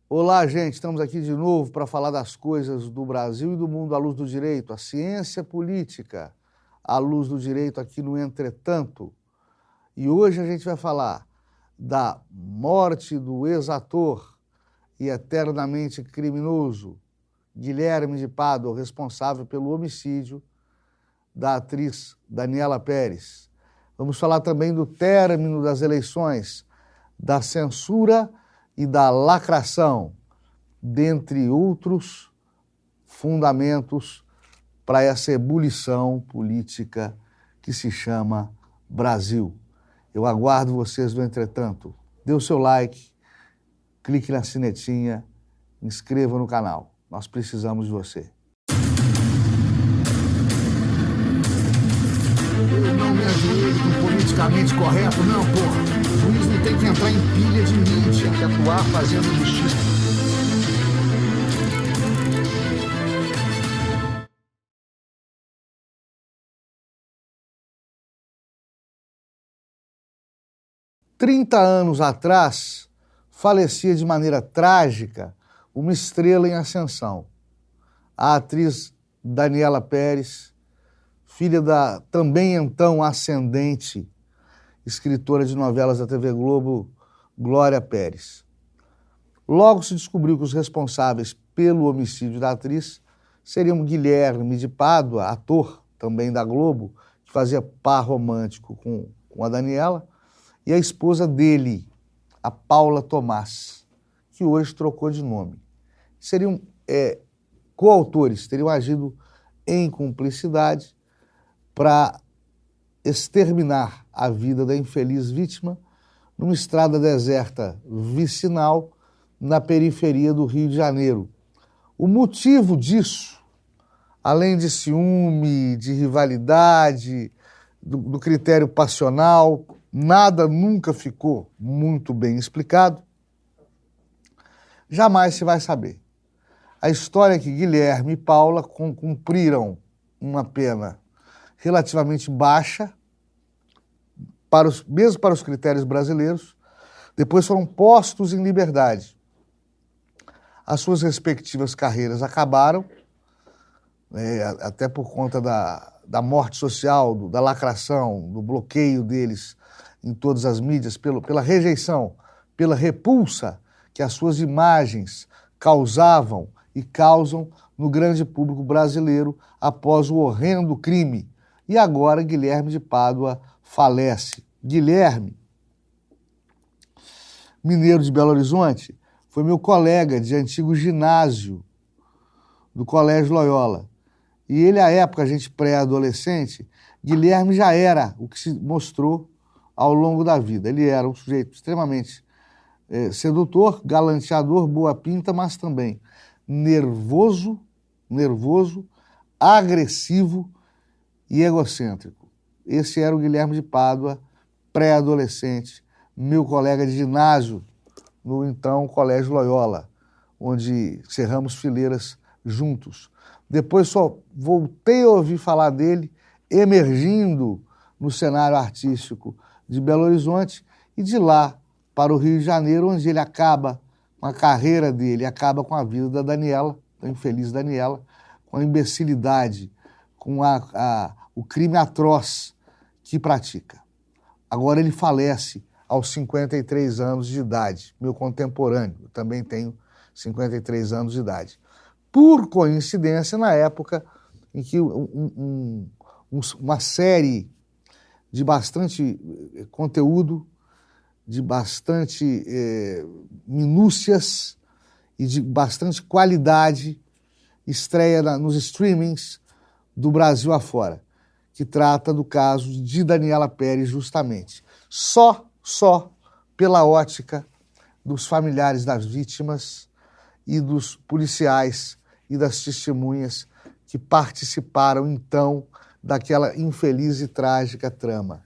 Olá, gente, estamos aqui de novo para falar das coisas do Brasil e do mundo à luz do direito, a ciência política à luz do direito aqui no Entretanto. E hoje a gente vai falar da morte do ex-ator e eternamente criminoso Guilherme de Pádua, responsável pelo homicídio da atriz Daniela Pérez. Vamos falar também do término das eleições, da censura e da lacração, dentre outros fundamentos para essa ebulição política que se chama Brasil. Eu aguardo vocês no Entretanto. Dê o seu like, clique na sinetinha, inscreva no canal. Nós precisamos de você. Eu não me ajoelho com politicamente correto, não, porra. O juiz não tem que entrar em pilha de mídia, tem que atuar fazendo justiça. Trinta anos atrás, falecia de maneira trágica uma estrela em ascensão. A atriz Daniela Pérez, filha da também então ascendente escritora de novelas da TV Globo, Glória Pérez. Logo se descobriu que os responsáveis pelo homicídio da atriz seriam Guilherme de Pádua, ator também da Globo, que fazia par romântico com a Daniela, e a esposa dele, a Paula Tomás, que hoje trocou de nome. Seriam coautores, teriam agido em cumplicidade para exterminar a vida da infeliz vítima numa estrada deserta vicinal na periferia do Rio de Janeiro. O motivo disso, além de ciúme, de rivalidade, do critério passional, nada nunca ficou muito bem explicado. Jamais se vai saber. A história é que Guilherme e Paula cumpriram uma pena relativamente baixa, mesmo para os critérios brasileiros, depois foram postos em liberdade. As suas respectivas carreiras acabaram, até por conta da morte social, da lacração, do bloqueio deles em todas as mídias, pela rejeição, pela repulsa que as suas imagens causavam e causam no grande público brasileiro após o horrendo crime. E agora Guilherme de Pádua falece. Guilherme, mineiro de Belo Horizonte, foi meu colega de antigo ginásio do Colégio Loyola. E ele, à época, a gente pré-adolescente, Guilherme já era o que se mostrou ao longo da vida. Ele era um sujeito extremamente sedutor, galanteador, boa pinta, mas também nervoso, agressivo e egocêntrico. Esse era o Guilherme de Pádua, pré-adolescente, meu colega de ginásio no então Colégio Loyola, onde cerramos fileiras juntos. Depois só voltei a ouvir falar dele emergindo no cenário artístico de Belo Horizonte e de lá para o Rio de Janeiro, onde ele acaba com a carreira dele, acaba com a vida da Daniela, da infeliz Daniela, com a imbecilidade, com o crime atroz que pratica. Agora ele falece aos 53 anos de idade, meu contemporâneo, eu também tenho 53 anos de idade. Por coincidência, na época em que uma série de bastante conteúdo, de bastante minúcias e de bastante qualidade estreia nos streamings do Brasil afora, que trata do caso de Daniela Pérez justamente. Só pela ótica dos familiares das vítimas e dos policiais e das testemunhas que participaram, então, daquela infeliz e trágica trama.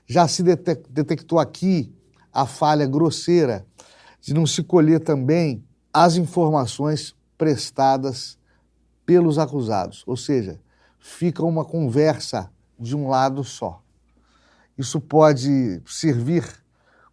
Já se detectou aqui a falha grosseira de não se colher também as informações prestadas pelos acusados, ou seja, fica uma conversa de um lado só. Isso pode servir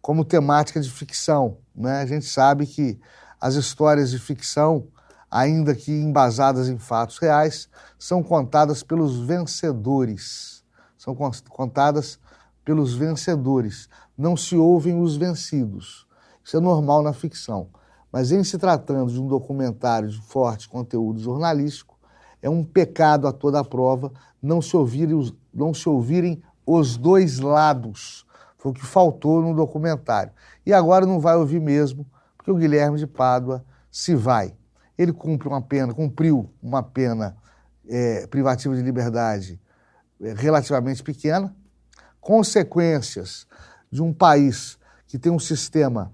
como temática de ficção, né? A gente sabe que As histórias de ficção, ainda que embasadas em fatos reais, são contadas pelos vencedores. São contadas pelos vencedores. Não se ouvem os vencidos. Isso é normal na ficção. Mas em se tratando de um documentário de forte conteúdo jornalístico, é um pecado a toda a prova não se ouvirem os dois lados. Foi o que faltou no documentário. E agora não vai ouvir mesmo, porque o Guilherme de Pádua se vai. Ele cumpriu uma pena privativa de liberdade relativamente pequena, consequências de um país que tem um sistema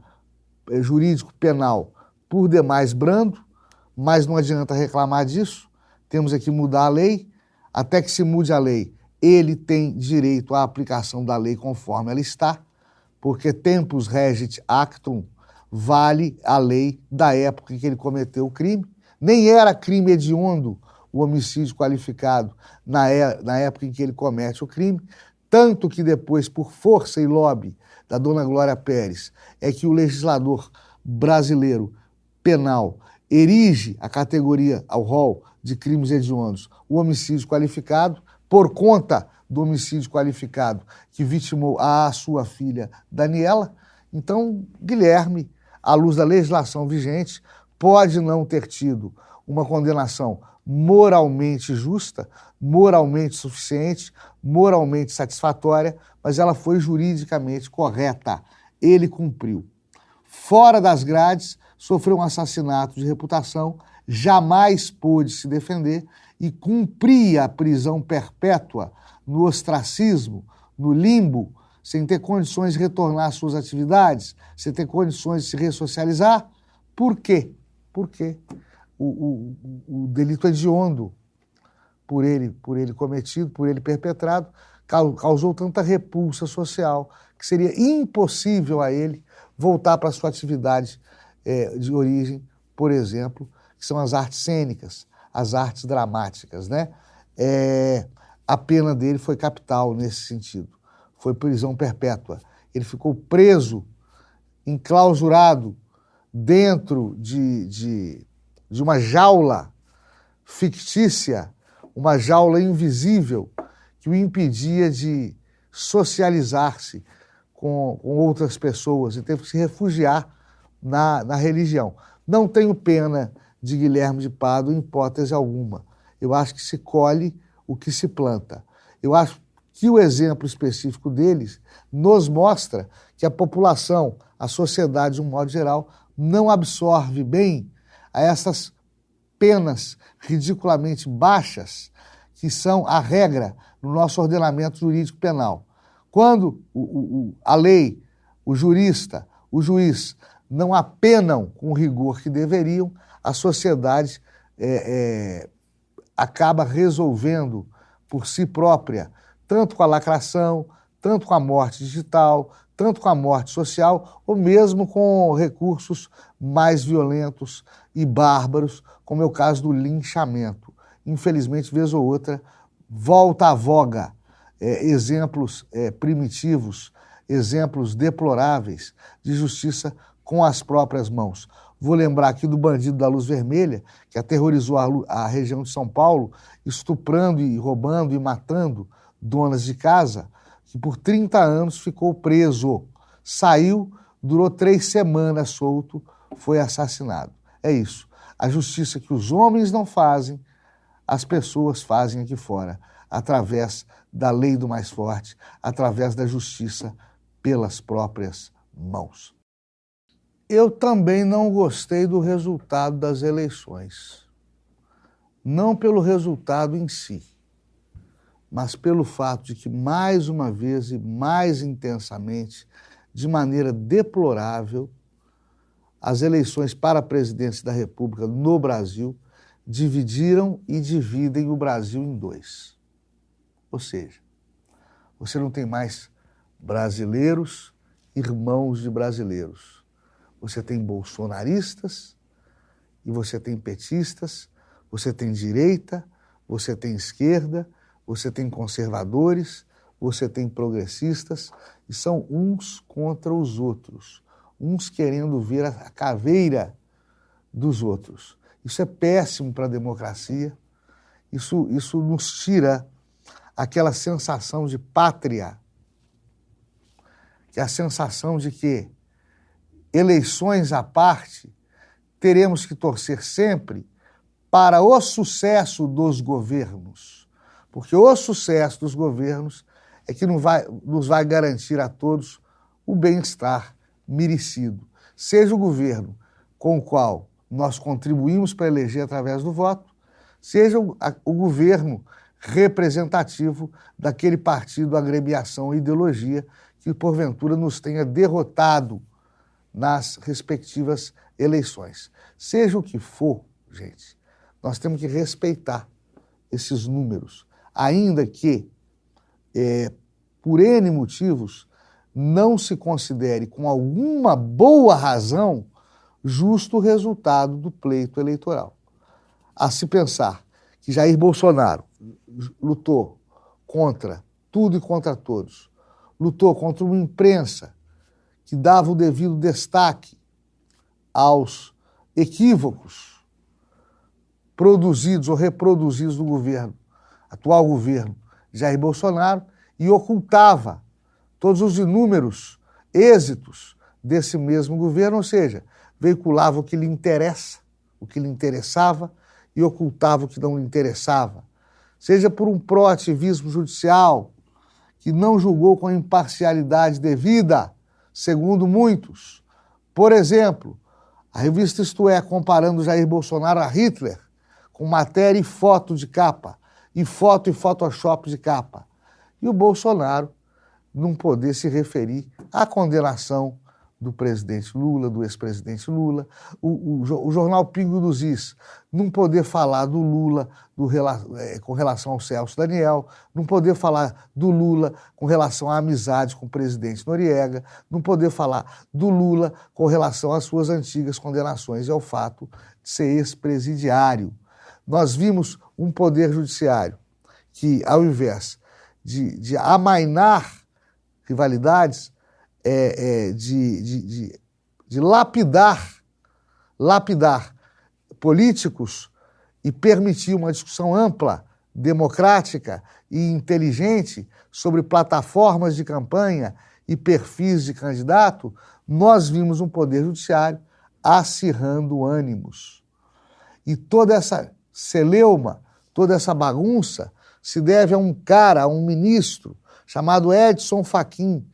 jurídico penal por demais brando, mas não adianta reclamar disso, temos aqui mudar a lei, até que se mude a lei, ele tem direito à aplicação da lei conforme ela está, porque tempus regit actum vale a lei da época em que ele cometeu o crime, nem era crime hediondo o homicídio qualificado na época em que ele comete o crime, tanto que depois, por força e lobby da dona Glória Pérez, é que o legislador brasileiro penal erige a categoria, ao rol de crimes hediondos, o homicídio qualificado, por conta do homicídio qualificado que vitimou a sua filha Daniela. Então, Guilherme, à luz da legislação vigente, pode não ter tido uma condenação moralmente justa, moralmente suficiente, moralmente satisfatória, mas ela foi juridicamente correta. Ele cumpriu. Fora das grades, sofreu um assassinato de reputação, jamais pôde se defender e cumpria a prisão perpétua no ostracismo, no limbo, sem ter condições de retornar às suas atividades, sem ter condições de se ressocializar. Por quê? Porque o delito hediondo por ele cometido, por ele perpetrado, causou tanta repulsa social que seria impossível a ele voltar para a sua atividade de origem, por exemplo, que são as artes cênicas, as artes dramáticas, né? A pena dele foi capital nesse sentido, foi prisão perpétua. Ele ficou preso, enclausurado, dentro de uma jaula fictícia, uma jaula invisível que o impedia de socializar-se com outras pessoas e teve que se refugiar na religião. Não tenho pena de Guilherme de Pádua em hipótese alguma. Eu acho que se colhe o que se planta. Eu acho que o exemplo específico deles nos mostra que a população, a sociedade de um modo geral, não absorve bem a essas penas ridiculamente baixas que são a regra no nosso ordenamento jurídico penal. Quando a lei, o jurista, o juiz não apenam com o rigor que deveriam, a sociedade acaba resolvendo por si própria, tanto com a lacração, tanto com a morte digital, tanto com a morte social, ou mesmo com recursos mais violentos e bárbaros, como é o caso do linchamento. Infelizmente, vez ou outra, volta à voga exemplos primitivos, exemplos deploráveis de justiça com as próprias mãos. Vou lembrar aqui do bandido da Luz Vermelha, que aterrorizou a região de São Paulo, estuprando e roubando e matando donas de casa, que por 30 anos ficou preso. Saiu, durou 3 semanas solto, foi assassinado. É isso. A justiça que os homens não fazem, as pessoas fazem aqui fora, através da lei do mais forte, através da justiça pelas próprias mãos. Eu também não gostei do resultado das eleições. Não pelo resultado em si, mas pelo fato de que, mais uma vez e mais intensamente, de maneira deplorável, as eleições para a presidência da República no Brasil dividiram e dividem o Brasil em 2. Ou seja, você não tem mais brasileiros, irmãos de brasileiros. Você tem bolsonaristas e você tem petistas, você tem direita, você tem esquerda, você tem conservadores, você tem progressistas, e são uns contra os outros. Uns querendo ver a caveira dos outros. Isso é péssimo para a democracia, isso nos tira aquela sensação de pátria, que é a sensação de que, eleições à parte, teremos que torcer sempre para o sucesso dos governos, porque o sucesso dos governos é que nos vai garantir a todos o bem-estar merecido. Seja o governo com o qual nós contribuímos para eleger através do voto, seja o governo representativo daquele partido, agremiação ou ideologia que, porventura, nos tenha derrotado nas respectivas eleições. Seja o que for, gente, nós temos que respeitar esses números, ainda que, por N motivos, não se considere com alguma boa razão justo o resultado do pleito eleitoral. A se pensar que Jair Bolsonaro lutou contra tudo e contra todos, lutou contra uma imprensa que dava o devido destaque aos equívocos produzidos ou reproduzidos do atual governo Jair Bolsonaro, e ocultava todos os inúmeros êxitos desse mesmo governo, ou seja, veiculava o que lhe interessa, o que lhe interessava, e ocultava o que não lhe interessava. Seja por um proativismo judicial que não julgou com a imparcialidade devida, segundo muitos. Por exemplo, a revista Isto É, comparando Jair Bolsonaro a Hitler, com matéria e foto de capa, e foto e Photoshop de capa. E o Bolsonaro não poder se referir à condenação do presidente Lula, do ex-presidente Lula, o jornal Pingo dos Is não poder falar do Lula com relação ao Celso Daniel, não poder falar do Lula com relação à amizade com o presidente Noriega, não poder falar do Lula com relação às suas antigas condenações e ao fato de ser ex-presidiário. Nós vimos um poder judiciário que, ao invés de amainar rivalidades, de lapidar políticos e permitir uma discussão ampla, democrática e inteligente sobre plataformas de campanha e perfis de candidato, nós vimos um poder judiciário acirrando ânimos. E toda essa celeuma, toda essa bagunça se deve a um ministro chamado Edson Fachin,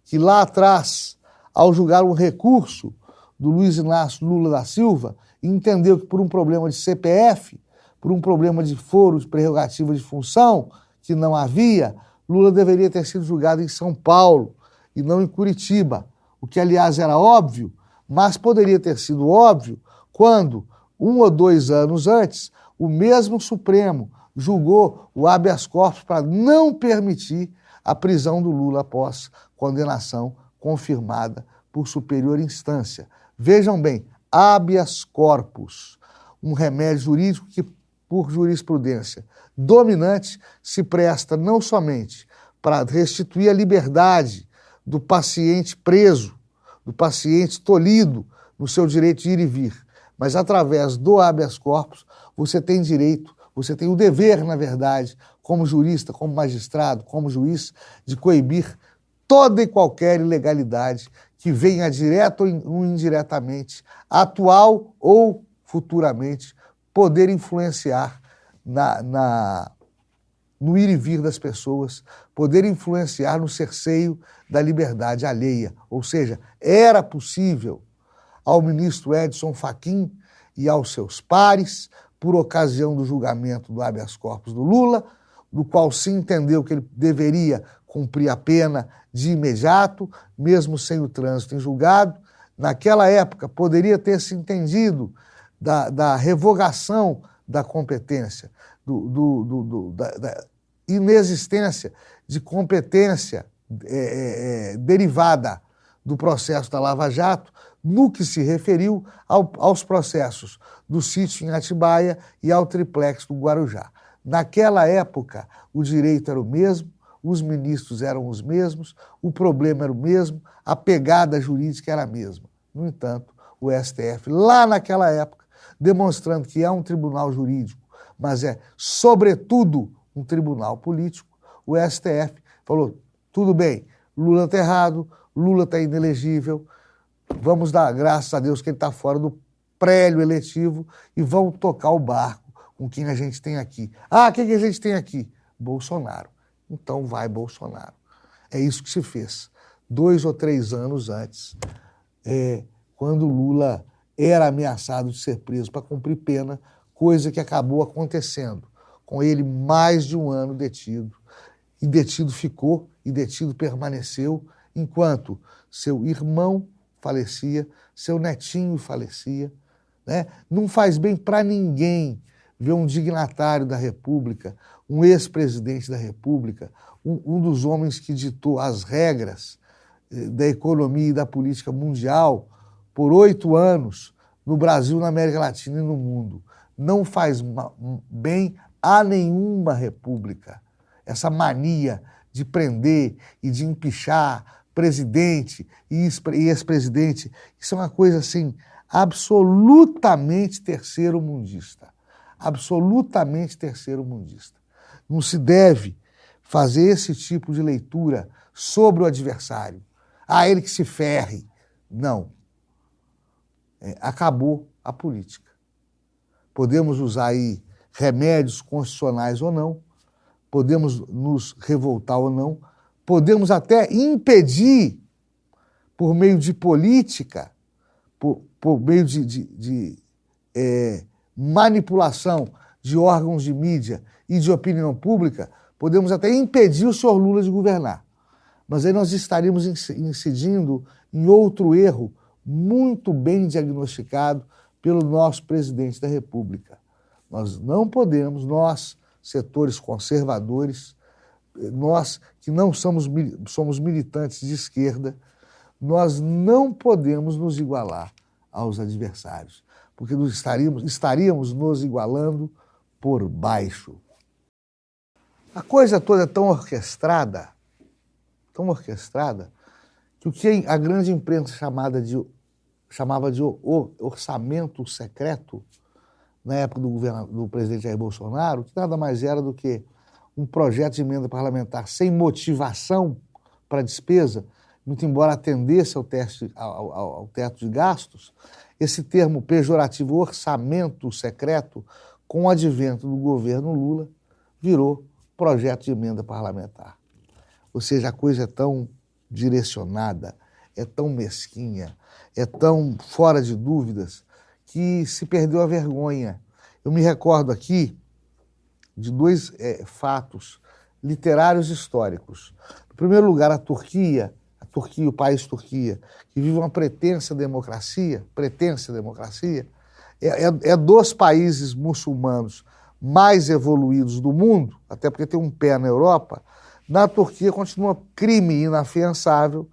que lá atrás, ao julgar um recurso do Luiz Inácio Lula da Silva, entendeu que por um problema de CPF, por um problema de foro de prerrogativa de função, que não havia, Lula deveria ter sido julgado em São Paulo e não em Curitiba, o que, aliás, era óbvio, mas poderia ter sido óbvio quando, 1 ou 2 anos antes, o mesmo Supremo julgou o habeas corpus para não permitir a prisão do Lula após condenação confirmada por superior instância. Vejam bem, habeas corpus, um remédio jurídico que, por jurisprudência dominante, se presta não somente para restituir a liberdade do paciente preso, do paciente tolhido no seu direito de ir e vir, mas através do habeas corpus você tem direito, você tem o dever, na verdade, como jurista, como magistrado, como juiz, de coibir toda e qualquer ilegalidade que venha direta ou indiretamente, atual ou futuramente, poder influenciar no ir e vir das pessoas, poder influenciar no cerceio da liberdade alheia. Ou seja, era possível ao ministro Edson Fachin e aos seus pares, por ocasião do julgamento do habeas corpus do Lula, do qual se entendeu que ele deveria cumprir a pena de imediato, mesmo sem o trânsito em julgado. Naquela época, poderia ter se entendido da revogação da competência, da inexistência de competência derivada do processo da Lava Jato, no que se referiu aos processos do sítio em Atibaia e ao triplex do Guarujá. Naquela época, o direito era o mesmo, os ministros eram os mesmos, o problema era o mesmo, a pegada jurídica era a mesma. No entanto, o STF, lá naquela época, demonstrando que é um tribunal jurídico, mas é, sobretudo, um tribunal político, o STF falou, tudo bem, Lula está errado, Lula está inelegível, vamos dar graças a Deus que ele está fora do prélio eletivo e vamos tocar o barco com quem a gente tem aqui. Ah, quem que a gente tem aqui? Bolsonaro. Então vai Bolsonaro. É isso que se fez 2 ou 3 anos antes, quando Lula era ameaçado de ser preso para cumprir pena, coisa que acabou acontecendo, com ele mais de 1 ano detido. E detido ficou, e detido permaneceu, enquanto seu irmão falecia, seu netinho falecia. Né? Não faz bem para ninguém ver um dignatário da República, um ex-presidente da República, um dos homens que ditou as regras da economia e da política mundial por 8 anos no Brasil, na América Latina e no mundo. Não faz bem a nenhuma república essa mania de prender e de empichar presidente e ex-presidente. Isso é uma coisa assim absolutamente terceiro-mundista. Absolutamente terceiro-mundista. Não se deve fazer esse tipo de leitura sobre o adversário. Ah, ele que se ferre. Não. Acabou a política. Podemos usar aí remédios constitucionais ou não, podemos nos revoltar ou não, podemos até impedir, por meio de política, por meio de manipulação de órgãos de mídia e de opinião pública, podemos até impedir o senhor Lula de governar. Mas aí nós estaríamos incidindo em outro erro muito bem diagnosticado pelo nosso presidente da República. Nós não podemos, nós, setores conservadores, nós que não somos militantes de esquerda, nós não podemos nos igualar aos adversários, porque estaríamos nos igualando por baixo. A coisa toda é tão orquestrada, que o que a grande imprensa chamava de orçamento secreto, na época do presidente Jair Bolsonaro, que nada mais era do que um projeto de emenda parlamentar sem motivação para despesa, muito embora atendesse ao teto de gastos, esse termo pejorativo orçamento secreto, com o advento do governo Lula, virou projeto de emenda parlamentar. Ou seja, a coisa é tão direcionada, é tão mesquinha, é tão fora de dúvidas, que se perdeu a vergonha. Eu me recordo aqui de 2 fatos literários históricos. Em primeiro lugar, a Turquia, o país Turquia, que vive uma pretensa democracia, é dos países muçulmanos mais evoluídos do mundo, até porque tem um pé na Europa. Na Turquia continua crime inafiançável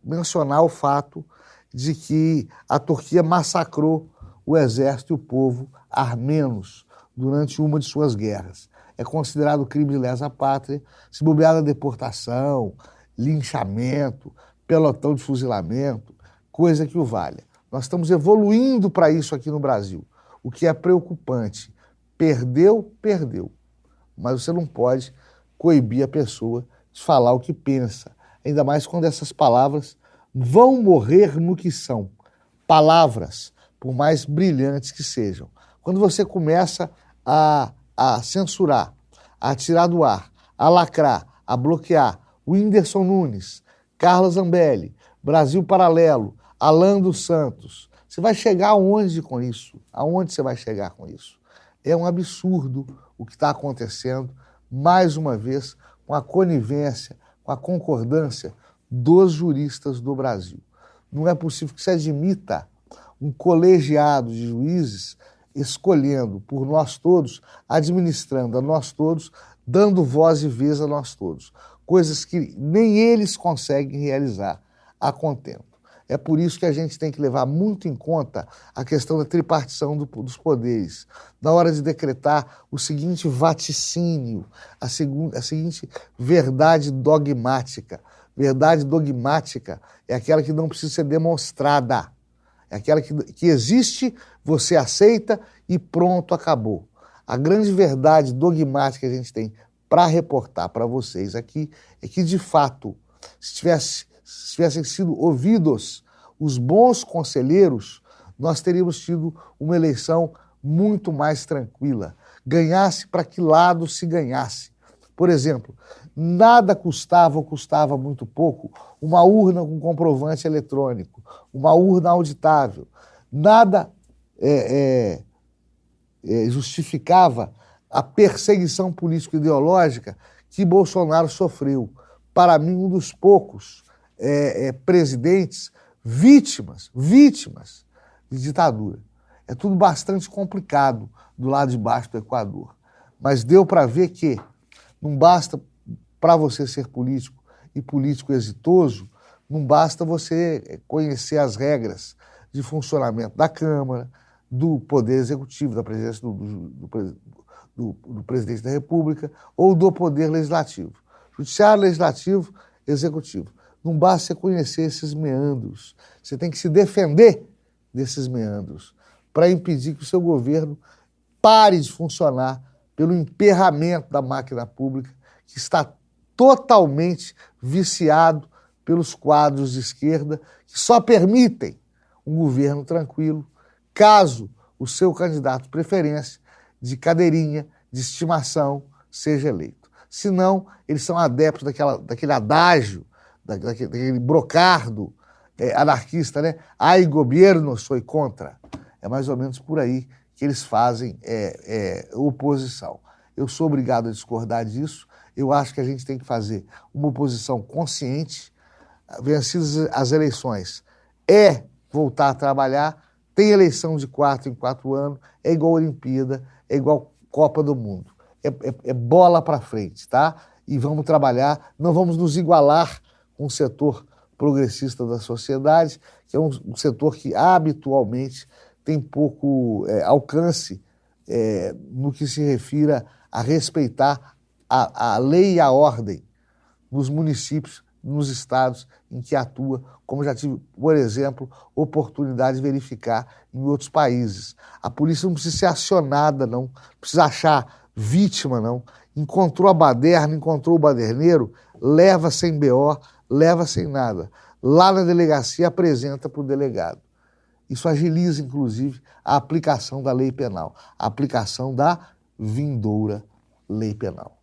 mencionar o fato de que a Turquia massacrou o exército e o povo armenos durante uma de suas guerras. É considerado crime de lesa pátria, se bobear a deportação, linchamento, pelotão de fuzilamento, coisa que o valha. Nós estamos evoluindo para isso aqui no Brasil, o que é preocupante. Perdeu. Mas você não pode coibir a pessoa de falar o que pensa, ainda mais quando essas palavras vão morrer no que são. Palavras, por mais brilhantes que sejam. Quando você começa a censurar, a tirar do ar, a lacrar, a bloquear o Whindersson Nunes, Carla Zambelli, Brasil Paralelo, Alan dos Santos, você vai chegar aonde com isso? Aonde você vai chegar com isso? É um absurdo o que está acontecendo, mais uma vez, com a conivência, com a concordância dos juristas do Brasil. Não é possível que se admita um colegiado de juízes escolhendo por nós todos, administrando a nós todos, dando voz e vez a nós todos. Coisas que nem eles conseguem realizar a contento. É por isso que a gente tem que levar muito em conta a questão da tripartição dos poderes. Na hora de decretar o seguinte vaticínio, a seguinte verdade dogmática. Verdade dogmática é aquela que não precisa ser demonstrada. É aquela que existe, você aceita e pronto, acabou. A grande verdade dogmática que a gente tem para reportar para vocês aqui é que, de fato, se tivessem sido ouvidos os bons conselheiros, nós teríamos tido uma eleição muito mais tranquila. Ganhasse para que lado se ganhasse. Por exemplo, nada custava ou custava muito pouco uma urna com comprovante eletrônico, uma urna auditável. Nada justificava a perseguição político-ideológica que Bolsonaro sofreu. Para mim, um dos poucos presidentes vítimas de ditadura. É tudo bastante complicado do lado de baixo do Equador. Mas deu para ver que não basta para você ser político e político exitoso, não basta você conhecer as regras de funcionamento da Câmara, do Poder Executivo, da presidência do Presidente da República ou do Poder Legislativo. Judiciário, Legislativo, Executivo. Não basta você conhecer esses meandros. Você tem que se defender desses meandros para impedir que o seu governo pare de funcionar pelo emperramento da máquina pública, que está totalmente viciado pelos quadros de esquerda, que só permitem um governo tranquilo, caso o seu candidato de preferência, de cadeirinha, de estimação, seja eleito. Senão, eles são adeptos daquele adágio, daquele brocardo anarquista, né? Ai, governo, sou contra. É mais ou menos por aí que eles fazem oposição. Eu sou obrigado a discordar disso. Eu acho que a gente tem que fazer uma oposição consciente. Vencidas as eleições, voltar a trabalhar. Tem eleição de 4 em 4 anos, é igual Olimpíada, é igual Copa do Mundo. É bola para frente, tá? E vamos trabalhar, não vamos nos igualar com o setor progressista da sociedade, que é um setor que habitualmente tem pouco alcance no que se refira a respeitar a lei e a ordem nos municípios, nos estados em que atua, como já tive, por exemplo, oportunidade de verificar em outros países. A polícia não precisa ser acionada, não precisa achar vítima, não. Encontrou a baderna, encontrou o baderneiro, leva sem BO, leva sem nada. Lá na delegacia apresenta para o delegado. Isso agiliza, inclusive, a aplicação da lei penal, a aplicação da vindoura lei penal.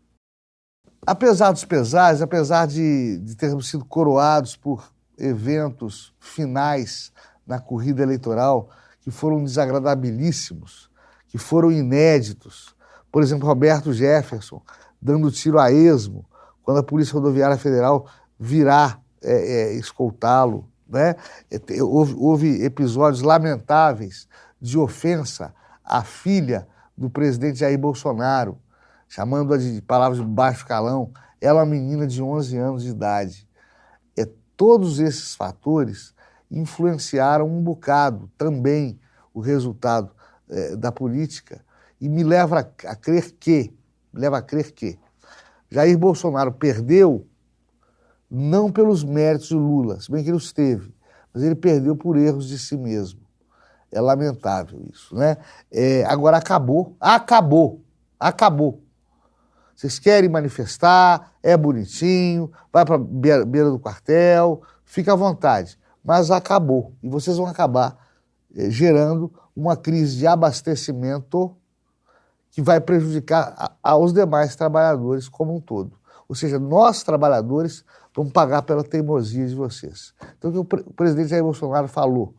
Apesar dos pesares, apesar de termos sido coroados por eventos finais na corrida eleitoral que foram desagradabilíssimos, que foram inéditos, por exemplo, Roberto Jefferson dando tiro a esmo quando a Polícia Rodoviária Federal virá escoltá-lo, né? Houve episódios lamentáveis de ofensa à filha do presidente Jair Bolsonaro, chamando-a de palavras de baixo calão. Ela é uma menina de 11 anos de idade. Todos esses fatores influenciaram um bocado também o resultado da política e me leva a crer que Jair Bolsonaro perdeu não pelos méritos de Lula, se bem que ele os teve, mas ele perdeu por erros de si mesmo. É lamentável isso, né? Agora acabou. Vocês querem manifestar, é bonitinho, vai para a beira do quartel, fica à vontade. Mas acabou. E vocês vão acabar gerando uma crise de abastecimento que vai prejudicar aos demais trabalhadores como um todo. Ou seja, nós, trabalhadores, vamos pagar pela teimosia de vocês. Então, o que o presidente Jair Bolsonaro falou,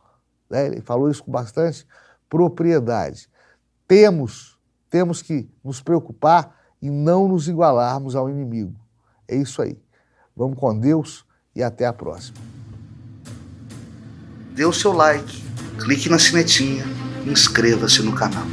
né? Ele falou isso com bastante propriedade. Temos que nos preocupar e não nos igualarmos ao inimigo. É isso aí. Vamos com Deus e até a próxima. Dê o seu like, clique na sinetinha e inscreva-se no canal.